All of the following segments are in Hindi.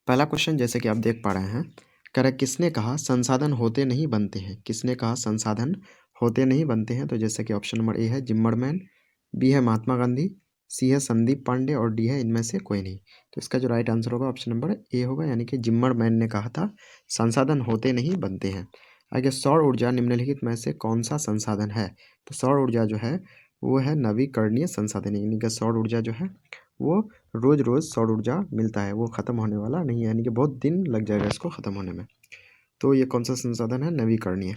पहला क्वेश्चन जैसे कि आप देख पा रहे हैं, कह रहा है किसने कहा संसाधन होते नहीं बनते हैं। किसने कहा संसाधन होते नहीं बनते हैं। तो जैसे कि ऑप्शन नंबर ए है जिम्मरमैन, बी है महात्मा गांधी, सी है संदीप पांडे और डी है इनमें से कोई नहीं। तो इसका जो राइट आंसर होगा ऑप्शन नंबर ए होगा, यानी कि जिम्मरमैन ने कहा था संसाधन होते नहीं बनते हैं। आगे सौर ऊर्जा निम्नलिखित में से कौन सा संसाधन है। तो सौर ऊर्जा जो है वो है नवीकरणीय संसाधन, यानी कि सौर ऊर्जा जो है वो रोज़ रोज़ सौर ऊर्जा मिलता है, वो ख़त्म होने वाला नहीं है, यानी कि बहुत दिन लग जाएगा इसको ख़त्म होने में। तो ये कौन सा संसाधन है, नवीकरणीय।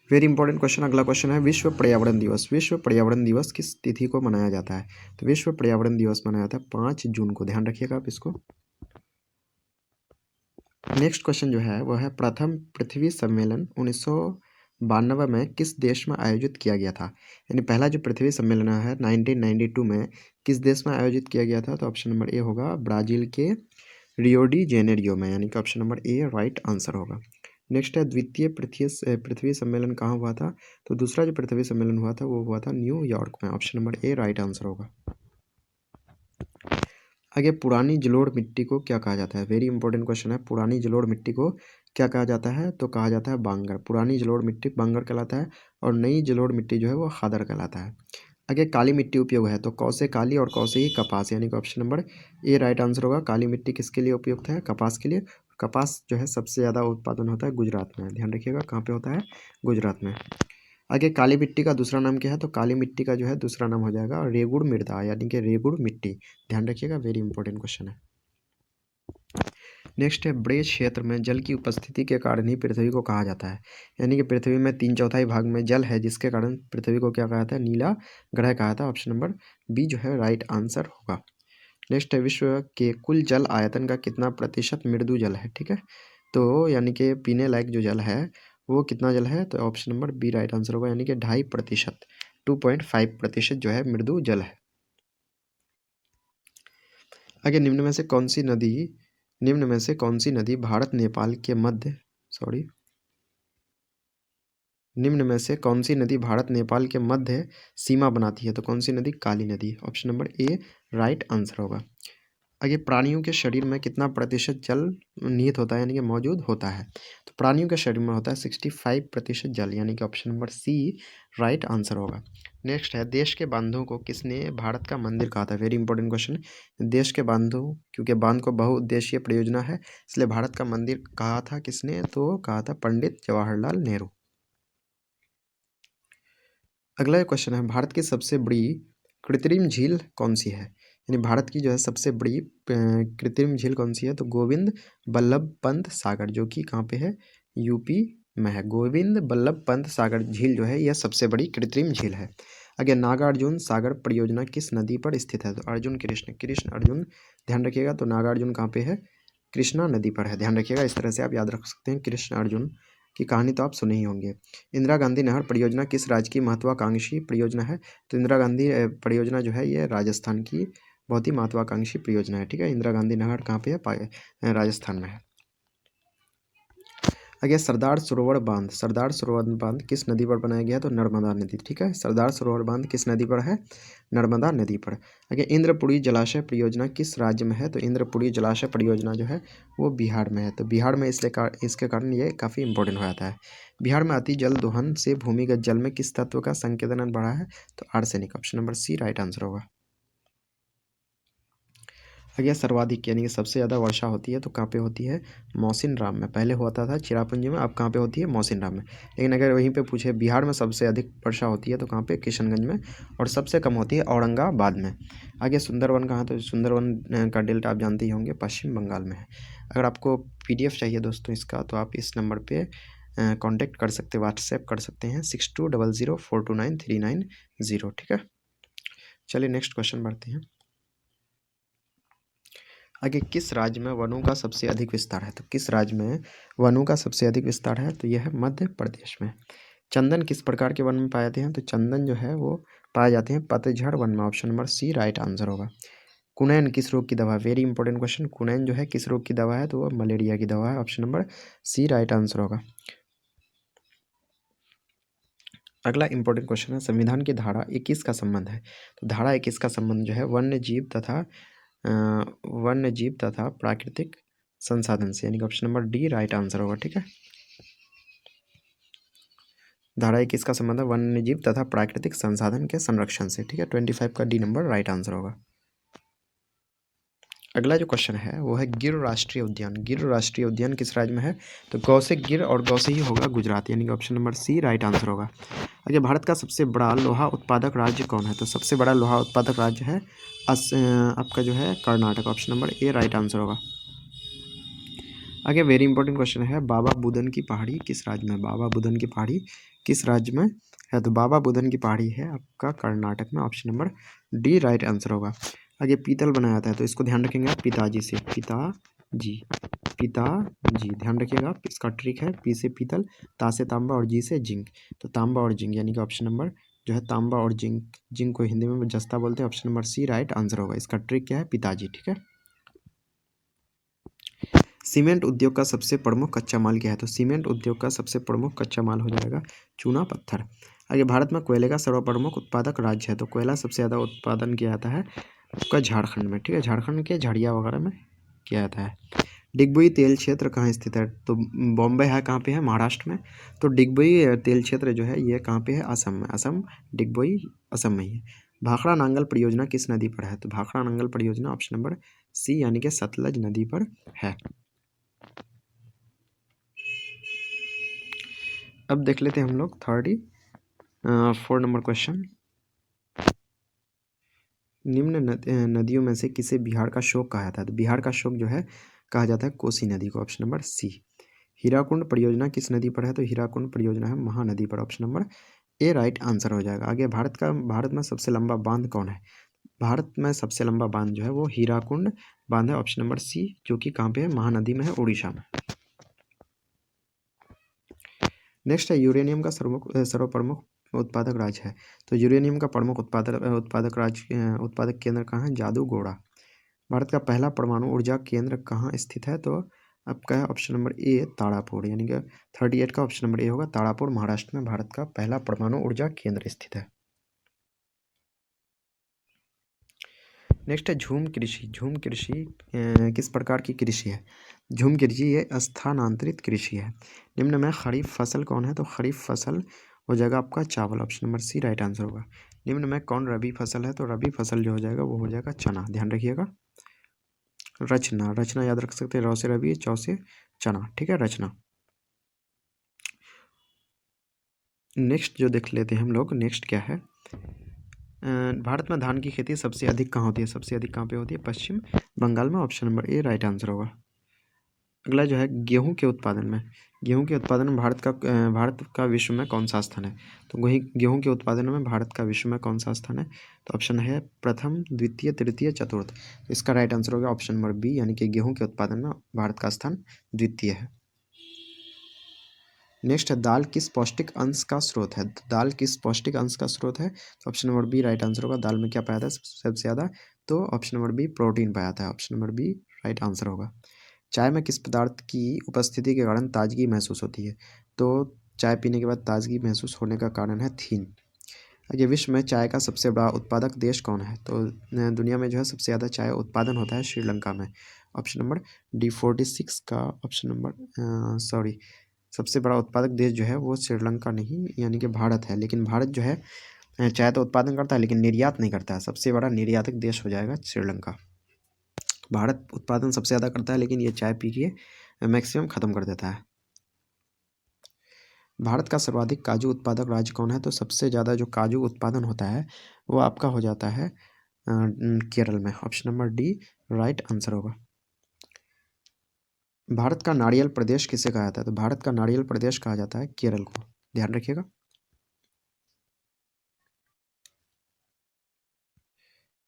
Very important question. अगला क्वेश्चन है विश्व पर्यावरण दिवस। विश्व पर्यावरण दिवस किस तिथि को मनाया जाता है। तो विश्व पर्यावरण दिवस मनाया जाता है 5 जून को, ध्यान रखिएगा आप इसको। नेक्स्ट क्वेश्चन जो है वह है प्रथम पृथ्वी सम्मेलन 1992 में किस देश में आयोजित किया गया था। यानी पहला जो पृथ्वी सम्मेलन है 1992 में किस देश में आयोजित किया गया था। तो ऑप्शन नंबर ए होगा ब्राज़ील के रियो डी जेनेरियो में, यानी कि option number A right answer होगा। नेक्स्ट है द्वितीय पृथ्वी सम्मेलन कहाँ हुआ था। तो दूसरा जो पृथ्वी सम्मेलन हुआ था वो हुआ था न्यूयॉर्क में, option number A right answer होगा। आगे पुरानी जलोढ़ मिट्टी को क्या कहा जाता है। वेरी इंपॉर्टेंट क्वेश्चन है। पुरानी जलोढ़ मिट्टी को क्या कहा जाता है। तो कहा जाता है बांगर। पुरानी जलोढ़ मिट्टी बांगर कहलाता है और नई जलोढ़ मिट्टी जो है वो खादर कहलाता है। आगे काली मिट्टी उपयोग है। तो कौसे काली और कौसे ही कपास, यानी कि option number A right answer होगा। काली मिट्टी किसके लिए उपयुक्त है, कपास के लिए। कपास जो है सबसे ज़्यादा उत्पादन होता है गुजरात में, ध्यान रखिएगा कहाँ पे होता है, गुजरात में। आगे काली मिट्टी का दूसरा नाम क्या है। तो काली मिट्टी का जो है दूसरा नाम हो जाएगा रेगुड़ मृदा, यानी कि रेगुड़ मिट्टी, ध्यान रखिएगा। वेरी इंपॉर्टेंट क्वेश्चन है। नेक्स्ट है बड़े क्षेत्र में जल की उपस्थिति के कारण ही पृथ्वी को कहा जाता है। यानी कि पृथ्वी में 3/4 भाग में जल है, जिसके कारण पृथ्वी को क्या कहा जाता है, नीला ग्रह कहा जाता है। ऑप्शन नंबर बी जो है राइट आंसर होगा। नेक्स्ट है विश्व के कुल जल आयतन का कितना प्रतिशत मृदु जल है। ठीक है, तो यानी कि पीने लायक जो जल है वो कितना जल है। तो option number B right answer होगा, यानी कि 2.5%, 2.5% जो है मृदु जल है। आगे निम्न में से कौन सी नदी भारत नेपाल के मध्य निम्न में से कौन सी नदी भारत नेपाल के मध्य सीमा बनाती है। तो कौन सी नदी, काली नदी, option number A right answer होगा। आगे प्राणियों के शरीर में कितना प्रतिशत जल निहित होता है, यानी कि मौजूद होता है। तो प्राणियों के शरीर में होता है 65% जल, यानी कि option number C right answer होगा। नेक्स्ट है देश के बांधों को किसने भारत का मंदिर कहा था। Very important question. देश के बांधों, क्योंकि बांध को बहुउद्देशीय परियोजना है इसलिए भारत का मंदिर कहा था किसने। तो कहा था पंडित जवाहरलाल नेहरू। अगला क्वेश्चन है भारत की सबसे बड़ी कृत्रिम झील कौन सी है। यानी भारत की जो है सबसे बड़ी कृत्रिम झील कौन सी है। तो गोविंद बल्लभ पंत सागर, जो कि कहाँ पे है, यूपी में है। गोविंद बल्लभ पंत सागर झील जो है यह सबसे बड़ी कृत्रिम झील है। आगे नागार्जुन सागर परियोजना किस नदी पर स्थित है। तो अर्जुन कृष्ण अर्जुन, ध्यान रखिएगा। तो नागार्जुन कहाँ पे है, कृष्णा नदी पर है, ध्यान रखिएगा। इस तरह से आप याद रख सकते हैं। कृष्ण अर्जुन की कहानी तो आप सुने ही होंगे। इंदिरा गांधी नहर परियोजना किस राज्य की महत्वाकांक्षी परियोजना है। तो इंदिरा गांधी परियोजना जो है ये राजस्थान की बहुत ही महत्वाकांक्षी परियोजना है। ठीक है, इंदिरा गांधी नहर कहाँ पे है, राजस्थान में है। आगे सरदार सरोवर बांध किस नदी पर बनाया गया है। तो नर्मदा नदी। ठीक है, सरदार सरोवर बांध किस नदी पर है, नर्मदा नदी पर। आगे इंद्रपुरी जलाशय परियोजना किस राज्य में है। तो इंद्रपुरी जलाशय परियोजना जो है वो बिहार में है। तो बिहार में इसके कारण ये काफ़ी इंपॉर्टेंट हो जाता है। बिहार में अति जल दोहन से भूमिगत जल में किस तत्व का संकेतन बढ़ा है। तो arsenic, option number C right answer होगा। आगे सर्वाधिक यानी कि सबसे ज़्यादा वर्षा होती है तो कहाँ पे होती है, मौसिन राम में। पहले होता था चिरापुंजी में, अब कहाँ पे होती है, मौसिन राम में। लेकिन अगर वहीं पे पूछे बिहार में सबसे अधिक वर्षा होती है तो कहाँ पे, किशनगंज में। और सबसे कम होती है औरंगाबाद में। आगे सुंदरवन कहाँ, तो सुंदरवन का डेल्टा आप जानते ही होंगे, पश्चिम बंगाल में है। अगर आपको PDF चाहिए दोस्तों इसका, तो आप इस नंबर पर कॉन्टेक्ट कर सकते, व्हाट्सएप कर सकते हैं 6200429390। ठीक है, चलिए नेक्स्ट क्वेश्चन बढ़ते हैं। आगे किस राज्य में वनों का सबसे अधिक विस्तार है। तो किस राज्य में वनों का सबसे अधिक विस्तार है। तो यह है मध्य प्रदेश में। चंदन किस प्रकार के वन में पाए जाते हैं। तो चंदन जो है वो पाए जाते हैं पतझड़ वन में, option number C right answer होगा। कुनैन किस रोग की दवा, वेरी इंपॉर्टेंट क्वेश्चन। कुनैन जो है किस रोग की दवा है। तो वो मलेरिया की दवा है, option number C right answer होगा। अगला इंपॉर्टेंट क्वेश्चन है संविधान की धारा 21 का संबंध है। तो धारा 21 का संबंध जो है वन्य जीव तथा वन्य जीव तथा प्राकृतिक संसाधन से, यानी कि option number D right answer होगा। ठीक है, धारा 21 का संबंध है वन्य जीव तथा प्राकृतिक संसाधन के संरक्षण से। ठीक है, 25 का डी नंबर राइट आंसर होगा। अगला जो क्वेश्चन है वो है गिर राष्ट्रीय उद्यान। गिर राष्ट्रीय उद्यान किस राज्य में है? तो गौ से गिर और गौ से ही होगा गुजरात, यानी कि option number C right answer होगा। आगे, भारत का सबसे बड़ा लोहा उत्पादक राज्य कौन है? तो सबसे बड़ा लोहा उत्पादक राज्य है आपका जो है Karnataka, option number A right answer होगा। आगे वेरी इंपॉर्टेंट क्वेश्चन है, बाबा बुदन की पहाड़ी किस राज्य में? बाबा बुदन की पहाड़ी किस राज्य में है? तो बाबा बुदन की पहाड़ी है आपका कर्नाटक में, option number D right answer होगा। आगे पीतल बनाया जाता है तो इसको ध्यान रखेंगे आप पिताजी से, पिताजी, पिताजी ध्यान रखिएगा। इसका ट्रिक है पी से पीतल, ता से तांबा और जी से जिंक। तो तांबा और जिंक, यानी कि ऑप्शन नंबर जो है तांबा और जिंक, जिंक को हिंदी में जस्ता बोलते हैं, option number C right answer होगा। इसका ट्रिक क्या है? पिताजी। ठीक है, सीमेंट उद्योग का सबसे प्रमुख कच्चा माल क्या है? तो सीमेंट उद्योग का सबसे प्रमुख कच्चा माल हो जाएगा चूना पत्थर। आगे, भारत में कोयले का सर्वप्रमुख उत्पादक राज्य है, तो कोयला सबसे ज़्यादा उत्पादन किया जाता है आपका झारखंड में। ठीक है, झारखंड के झड़िया वगैरह में किया जाता है। डिगबोई तेल क्षेत्र कहाँ स्थित है? तो बॉम्बे है, कहाँ पे है? महाराष्ट्र में। तो डिगबोई तेल क्षेत्र जो है ये कहाँ पे है? असम में। असम, डिगबोई असम में ही है। भाखड़ा नांगल परियोजना किस नदी पर है? तो भाखड़ा नांगल परियोजना ऑप्शन नंबर सी, यानी कि सतलज नदी पर है। अब देख लेते हैं हम लोग 4 नंबर क्वेश्चन। निम्न नदियों में से किसे बिहार का शोक कहा जाता है? तो बिहार का शोक जो है कहा जाता है कोसी नदी को, ऑप्शन नंबर सी। हीराकुंड परियोजना किस नदी पर है? तो हीराकुंड परियोजना है महानदी पर, option number A right answer हो जाएगा। आगे, भारत में सबसे लंबा बांध कौन है? भारत में सबसे लंबा बांध जो है वो हीराकुंड बांध है, ऑप्शन नंबर सी, जो कि कहाँ पे है? महानदी में है, उड़ीसा में। नेक्स्ट है यूरेनियम का सर्वप्रमुख उत्पादक राज्य है। तो यूरेनियम का प्रमुख उत्पादक केंद्र कहाँ है? जादूगोड़ा। भारत का पहला परमाणु ऊर्जा केंद्र कहाँ स्थित है? तो आपका है ऑप्शन नंबर ए तारापुर, यानी कि 38 का ऑप्शन नंबर ए होगा। तारापुर महाराष्ट्र में भारत का पहला परमाणु ऊर्जा केंद्र स्थित है। नेक्स्ट है झूम कृषि। झूम कृषि किस प्रकार की कृषि है? झूम कृषि ये स्थानांतरित कृषि है। निम्न में खरीफ फसल कौन है? तो खरीफ फसल हो जाएगा आपका चावल, option number C right answer होगा। निम्न में कौन रबी फसल है? तो रबी फसल जो हो जाएगा वो हो जाएगा चना, ध्यान रखिएगा। रचना, रचना याद रख सकते हैं, र से रबी, चौ से चना। ठीक है, रचना। नेक्स्ट जो देख लेते हैं हम लोग, नेक्स्ट क्या है, भारत में धान की खेती सबसे अधिक कहाँ होती है? सबसे अधिक कहाँ पे होती है? पश्चिम बंगाल में, option number A right answer होगा। अगला जो है गेहूं के उत्पादन में, गेहूं के उत्पादन में भारत का विश्व में कौन सा स्थान है? तो वही गेहूं के उत्पादन में भारत का विश्व में कौन सा स्थान है? तो ऑप्शन है प्रथम, द्वितीय, तृतीय, चतुर्थ। तो इसका राइट आंसर होगा ऑप्शन नंबर बी, यानी कि गेहूं के उत्पादन में भारत का स्थान द्वितीय है। नेक्स्ट है दाल किस पौष्टिक अंश का स्रोत है? दाल किस पौष्टिक अंश का स्रोत है? तो option number B right answer होगा। दाल में क्या पाया जाता है सबसे ज़्यादा? तो ऑप्शन नंबर बी प्रोटीन पाया जाता है, option number B right answer होगा। चाय में किस पदार्थ की उपस्थिति के कारण ताजगी महसूस होती है? तो चाय पीने के बाद ताजगी महसूस होने का कारण है थीन। आगे, विश्व में चाय का सबसे बड़ा उत्पादक देश कौन है? तो दुनिया में जो है सबसे ज़्यादा चाय उत्पादन होता है श्रीलंका में, ऑप्शन नंबर डी 46 का ऑप्शन नंबर सॉरी, सबसे बड़ा उत्पादक देश जो है वो श्रीलंका नहीं, यानी कि भारत है। लेकिन भारत जो है चाय तो उत्पादन करता है लेकिन निर्यात नहीं करता है। सबसे बड़ा निर्यातक देश हो जाएगा श्रीलंका। भारत उत्पादन सबसे ज़्यादा करता है लेकिन ये चाय पी के मैक्सिमम ख़त्म कर देता है। भारत का सर्वाधिक काजू उत्पादक राज्य कौन है? तो सबसे ज़्यादा जो काजू उत्पादन होता है वो आपका हो जाता है केरल में, option number D right answer होगा। भारत का नारियल प्रदेश किसे कहा जाता है? तो भारत का नारियल प्रदेश कहा जाता है केरल को, ध्यान रखिएगा।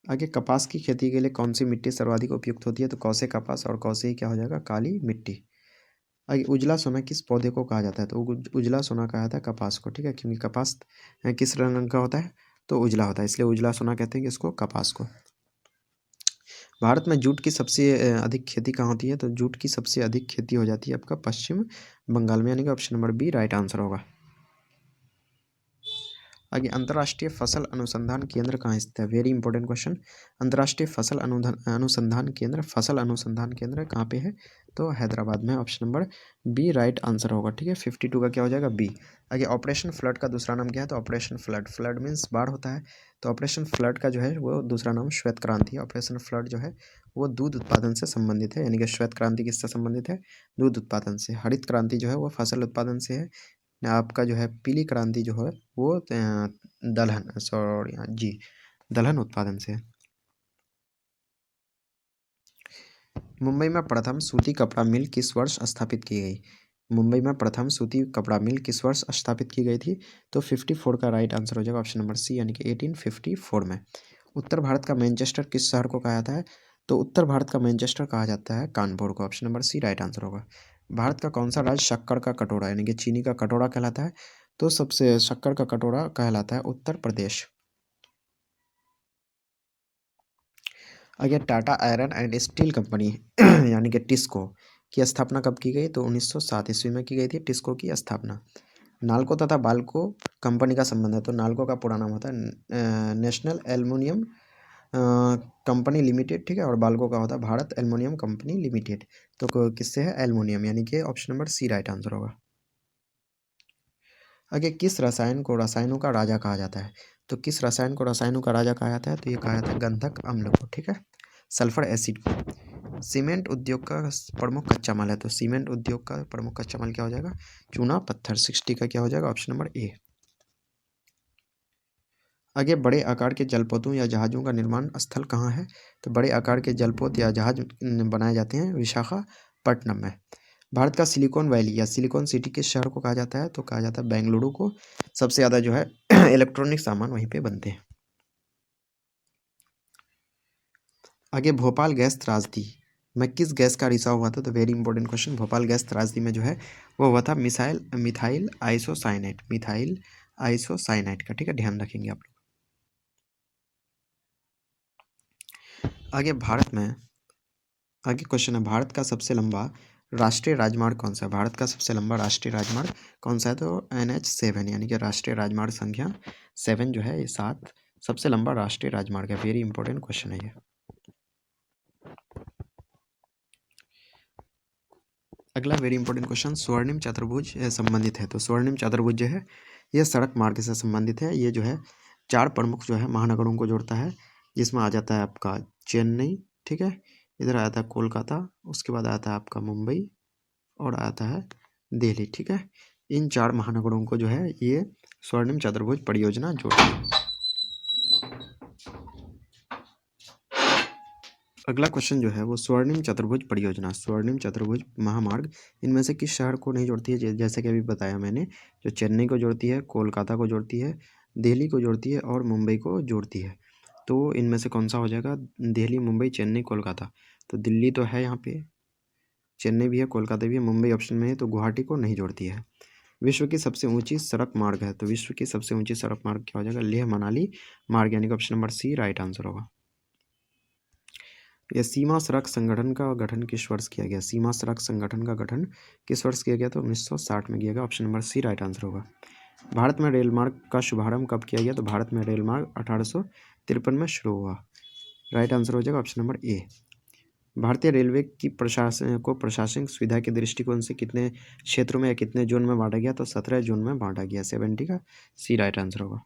आगे, कपास की खेती के लिए कौन सी मिट्टी सर्वाधिक उपयुक्त होती है? तो कौसे कपास और कौसे ही क्या हो जाएगा? काली मिट्टी। आगे, उजला सोना किस पौधे को कहा जाता है? तो उजला सोना कहा जाता है कपास को। ठीक है, क्योंकि कपास किस रंग का होता है? तो उजला होता है, इसलिए उजला सोना कहते हैं कि इसको, कपास को। भारत में जूट की सबसे अधिक खेती कहाँ होती है? तो जूट की सबसे अधिक खेती हो जाती है आपका पश्चिम बंगाल में, यानी कि option number B right answer होगा। आगे अंतर्राष्ट्रीय फसल अनुसंधान केंद्र कहाँ स्थित है? Very important question. अंतर्राष्ट्रीय फसल अनुसंधान केंद्र कहाँ पे है? तो हैदराबाद में। Option number B right answer होगा। ठीक है, 52 का क्या हो जाएगा? बी। आगे ऑपरेशन फ्लड का दूसरा नाम क्या है? तो ऑपरेशन फ्लड, फ्लड मीन्स बाढ़ होता है, तो ऑपरेशन फ्लड का जो है वो दूसरा नाम श्वेत क्रांति है। ऑपरेशन फ्लड जो है वो दूध उत्पादन से संबंधित है, यानी कि श्वेत क्रांति किससे संबंधित है? दूध उत्पादन से। हरित क्रांति जो है वो फसल उत्पादन से है। आपका जो है पीली क्रांति जो है वो दलहन सॉरी जी दलहन उत्पादन से है। मुंबई में प्रथम सूती कपड़ा मिल किस वर्ष स्थापित की गई? मुंबई में प्रथम सूती कपड़ा मिल किस वर्ष स्थापित की गई थी? तो 54 का राइट आंसर हो जाएगा ऑप्शन नंबर सी, यानी कि 1854 में। उत्तर भारत का मैनचेस्टर किस शहर को कहा जाता है? तो उत्तर भारत का मैनचेस्टर कहा जाता है कानपुर को। Option number C right answer होगा। भारत का कौन सा राज्य शक्कर का कटोरा यानी कि चीनी का कटोरा कहलाता है? तो सबसे शक्कर का कटोरा कहलाता है उत्तर प्रदेश। अगर Tata iron and steel company यानी कि टिस्को की स्थापना कब की गई? तो 1907 ईस्वी में की गई थी टिस्को की स्थापना। नालको तथा बाल्को कंपनी का संबंध है, तो नालको का पूरा नाम होता है नेशनल एल्युमिनियम कंपनी लिमिटेड। ठीक है, और बाल्को का होता है भारत एल्युमिनियम कंपनी लिमिटेड। तो किससे है? एल्युमिनियम, यानी कि option number C right answer होगा। आगे किस रसायन को रसायनों का राजा कहा जाता है? तो किस रसायन को रसायनों का राजा कहा जाता है? तो ये कहा जाता है गंधक अम्ल को। ठीक है, सल्फर एसिड को। सीमेंट उद्योग का प्रमुख कच्चा माल है, तो सीमेंट उद्योग का प्रमुख कच्चा माल क्या हो जाएगा? चूना पत्थर। 60 का क्या हो जाएगा? Option number A. आगे बड़े आकार के जलपोतों या जहाज़ों का निर्माण स्थल कहाँ है? तो बड़े आकार के जलपोत या जहाज बनाए जाते हैं विशाखापट्टनम में। भारत का सिलिकॉन वैली या सिलिकॉन सिटी किस शहर को कहा जाता है? तो कहा जाता है बेंगलुरु को। सबसे ज़्यादा जो है इलेक्ट्रॉनिक सामान वहीं पे बनते हैं। आगे भोपाल गैस त्रासदी में किस गैस का रिसाव हुआ था? तो very important question. Bhopal gas त्रासदी में जो है वो हुआ था मिथाइल आइसोसाइनेट का। ठीक है, ध्यान रखेंगे आप लोग। आगे भारत में आगे क्वेश्चन है, भारत का सबसे लंबा राष्ट्रीय राजमार्ग कौन सा है? भारत का सबसे लंबा राष्ट्रीय राजमार्ग कौन सा है? तो NH7 यानी कि राष्ट्रीय राजमार्ग संख्या 7 जो है ये 7 सबसे लंबा राष्ट्रीय राजमार्ग है। वेरी इंपॉर्टेंट क्वेश्चन है ये। अगला वेरी इंपॉर्टेंट क्वेश्चन, स्वर्णिम चतुर्भुज संबंधित है। तो स्वर्णिम चतुर्भुज जो है ये सड़क मार्ग से संबंधित है। ये जो है 4 प्रमुख जो है महानगरों को जोड़ता है, जिसमें आ जाता है आपका चेन्नई। ठीक है, इधर आता है कोलकाता, उसके बाद आता है आपका मुंबई और आता है दिल्ली। ठीक है, इन 4 महानगरों को जो है ये स्वर्णिम चतुर्भुज परियोजना जोड़ती है। अगला क्वेश्चन जो है वो स्वर्णिम चतुर्भुज परियोजना, स्वर्णिम चतुर्भुज महामार्ग इनमें से किस शहर को नहीं जोड़ती है? जैसे कि अभी बताया मैंने, जो चेन्नई को जोड़ती है, कोलकाता को जोड़ती है, दिल्ली को जोड़ती है और मुंबई को जोड़ती है। तो इनमें से कौन सा हो जाएगा? दिल्ली, मुंबई, चेन्नई, कोलकाता। तो दिल्ली तो है यहाँ पे, चेन्नई भी है, कोलकाता भी है, मुंबई ऑप्शन में है, तो गुवाहाटी को नहीं जोड़ती है। विश्व की सबसे ऊंची सड़क मार्ग है, तो विश्व की सबसे ऊंची सड़क मार्ग क्या हो जाएगा? लेह मनाली मार्ग, यानी कि option number C right answer होगा। यह सीमा सड़क संगठन का गठन किस वर्ष किया गया? सीमा सड़क संगठन का गठन किस वर्ष किया गया? तो 1960 में किया गया। Option number C right answer होगा। भारत में रेल मार्ग का शुभारंभ कब किया गया? तो भारत में रेल मार्ग 1853 में शुरू हुआ। राइट आंसर हो जाएगा ऑप्शन नंबर ए। भारतीय रेलवे की प्रशासनिक सुविधा के दृष्टिकोण से कितने क्षेत्रों में या कितने जोन में बांटा गया? तो 17 जोन में बांटा गया। 70 का सी राइट आंसर होगा।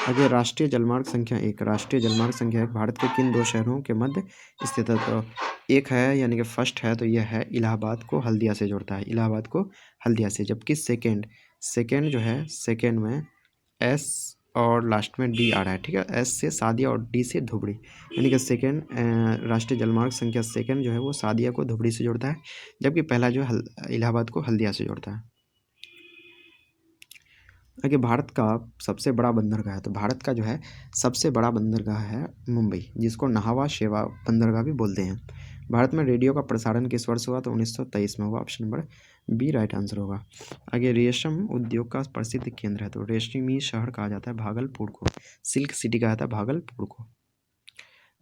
आगे राष्ट्रीय जलमार्ग संख्या 1, राष्ट्रीय जलमार्ग संख्या 1 भारत के किन 2 शहरों के मध्य स्थित है? तो एक है यानी कि फर्स्ट है तो यह है इलाहाबाद को हल्दिया से जोड़ता है, इलाहाबाद को हल्दिया से। जबकि सेकेंड जो है, सेकेंड में एस और लास्ट में डी आ रहा है। ठीक है, एस से सादिया और डी से धुबड़ी, यानी कि सेकेंड राष्ट्रीय जलमार्ग संख्या सेकेंड जो है वो सादिया को धुबड़ी से जोड़ता है, जबकि पहला जो है इलाहाबाद को हल्दिया से जोड़ता है। आगे भारत का सबसे बड़ा बंदरगाह है, तो भारत का जो है सबसे बड़ा बंदरगाह है मुंबई, जिसको नहावा शेवा बंदरगाह भी बोलते हैं। भारत में रेडियो का प्रसारण किस वर्ष हुआ? तो 1923 में हुआ। Option number B right answer होगा। आगे रेशम उद्योग का प्रसिद्ध केंद्र है, तो रेशमी शहर कहा जाता है भागलपुर को, सिल्क सिटी कहा जाता है भागलपुर को।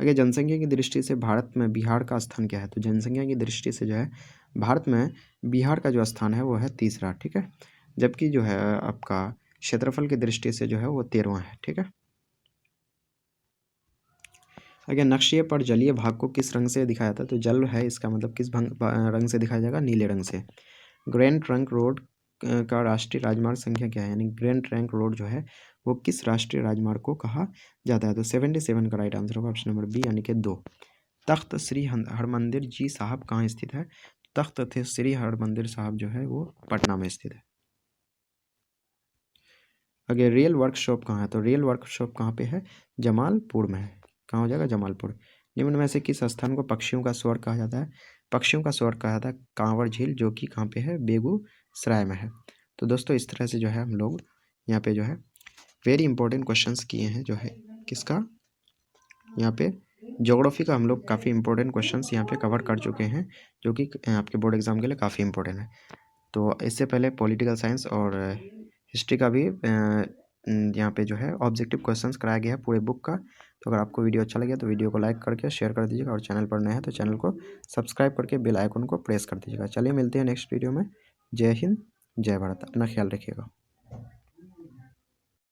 आगे जनसंख्या की दृष्टि से भारत में बिहार का स्थान क्या है? तो जनसंख्या की दृष्टि से जो है भारत में बिहार का जो स्थान है वो है तीसरा। ठीक है, जबकि जो है आपका क्षेत्रफल की दृष्टि से जो है वो 13वां है। ठीक है। अगर नक्शे पर जलीय भाग को किस रंग से दिखाया जाता है, तो जल है इसका मतलब किस रंग से दिखाया जाएगा, नीले रंग से। ग्रैंड ट्रंक रोड का राष्ट्रीय राजमार्ग संख्या क्या है, यानी ग्रैंड ट्रंक रोड जो है वो किस राष्ट्रीय राजमार्ग को कहा जाता है, तो 77 का राइट आंसर होगा ऑप्शन नंबर बी यानी कि 2। तख्त श्री हरमंदिर जी साहब कहाँ स्थित है, तख्त श्री हरमंदिर साहब जो है वो पटना में स्थित है। अगर रियल वर्कशॉप कहाँ है, तो रियल वर्कशॉप कहाँ पे है, जमालपुर में है। कहाँ हो जाएगा, जमालपुर। निम्न में से किस स्थान को पक्षियों का स्वर्ग कहा जाता है, पक्षियों का स्वर्ग कहा जाता है कांवर झील, जो कि कहाँ पे है, बेगूसराय में है। तो दोस्तों इस तरह से जो है हम लोग यहाँ पे जो है वेरी इंपॉर्टेंट क्वेश्चंस किए हैं, जो है किसका, यहाँ पे ज्योग्राफी का हम लोग काफ़ी इंपॉर्टेंट क्वेश्चंस यहाँ पे कवर कर चुके हैं, जो कि आपके बोर्ड एग्जाम के लिए काफ़ी इंपॉर्टेंट है। तो इससे पहले पॉलिटिकल साइंस और हिस्ट्री का भी यहाँ पे जो है ऑब्जेक्टिव क्वेश्चंस कराया गया है पूरे बुक का। तो अगर आपको वीडियो अच्छा लगे तो वीडियो को लाइक करके शेयर कर दीजिएगा, और चैनल पर नए हैं तो चैनल को सब्सक्राइब करके बेल आइकन को प्रेस कर दीजिएगा। चलिए मिलते हैं नेक्स्ट वीडियो में। जय हिंद, जय भारत, अपना ख्याल रखिएगा।